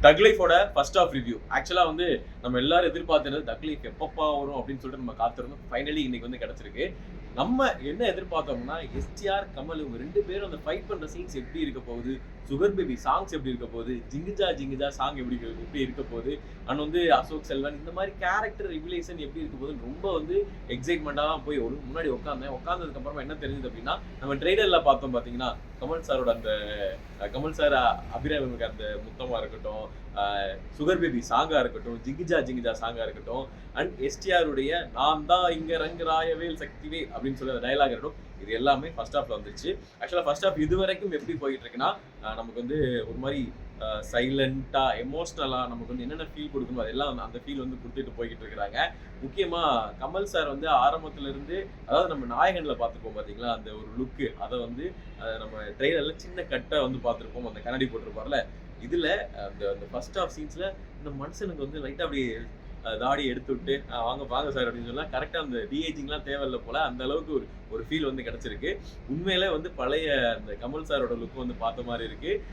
தக் லைஃபோட first of review. ஆக்சுவலா வந்து நம்ம எல்லாரும் எதிர்பார்த்தது தக் லைஃப் எப்பப்பா வரும் அப்படின்னு சொல்லிட்டு நம்ம காத்திருந்தோம். ஃபைனலி இன்னைக்கு வந்து கிடைச்சிருக்கு. நம்ம என்ன எதிர்பார்த்தோம்னா எஸ்டிஆர் கமல் இவங்க 2 பேரும் அந்த ஃபைட் பண்ற சீன்ஸ் எப்படி இருக்க போகுது, சுகர் பேபி சாங்ஸ் எப்படி இருக்க போகுது, ஜிங்குஜா ஜிங்குஜா சாங் எப்படி இருக்க போகுது, அண்ட் வந்து அசோக் செல்வன் இந்த மாதிரி கேரக்டர் ரிவிலேஷன் எப்படி இருக்க போகுதுன்னு ரொம்ப வந்து எக்ஸைட்மெண்டா தான் போய் ஒரு முன்னாடி உட்காந்ததுக்கு அப்புறமா என்ன தெரிஞ்சது அப்படின்னா, நம்ம ட்ரெய்லர்ல பார்த்தோம் பாத்தீங்கன்னா கமல் சாரோட அந்த கமல் சார் அபிராமிக்கு அந்த முத்தமா இருக்கட்டும், சுகர் பேபி சாங்கா இருக்கட்டும், ஜிங்கிஜா ஜிங்கிஜா சாங்கா இருக்கட்டும், அண்ட் எஸ்டிஆருடைய நான் தான் இங்க ரங்கராயவேல் சக்திவேல் அப்படின்னு சொல்லி அந்த டயலாக் இருக்கட்டும், இது எல்லாமே ஃபர்ஸ்ட் ஹாஃப்ல வந்துருச்சு. ஆக்சுவலா ஃபர்ஸ்ட் ஹாஃப் இது வரைக்கும் எப்படி போயிட்டு இருக்குன்னா, நமக்கு வந்து ஒரு மாதிரி சைலண்டா எமோஷனலா நமக்கு வந்து என்னென்ன ஃபீல் கொடுக்கணும் அதெல்லாம் அந்த ஃபீல் வந்து கொடுத்துட்டு போய்கிட்டு இருக்கிறாங்க. முக்கியமா கமல் சார் வந்து ஆரம்பத்துல இருந்து, அதாவது நம்ம நாயகன்ல பார்த்துப்போம் பாத்தீங்களா அந்த ஒரு லுக்கு, அதை வந்து நம்ம ட்ரெய்லர்ல சின்ன கட்டை வந்து பார்த்துருப்போம், அந்த கண்ணாடி போட்டிருப்பார்ல. இதுல அந்த அந்த ஃபர்ஸ்ட் ஆஃப் சீன்ஸ்ல இந்த மனுஷனுக்கு வந்து லைட்டா அப்படி தாடி எடுத்து விட்டு வாங்க வாங்க சார் அப்படின்னு சொன்னா கரெக்டா அந்த டிஏஜிங்லாம் தேவையில்ல போல, அந்த அளவுக்கு ஒரு ஒரு ஃபீல் வந்து கிடைச்சிருக்கு. உண்மையிலே வந்து பழைய அந்த கமல் சாரோட லுக் வந்து பார்த்த மாதிரி இருக்கு.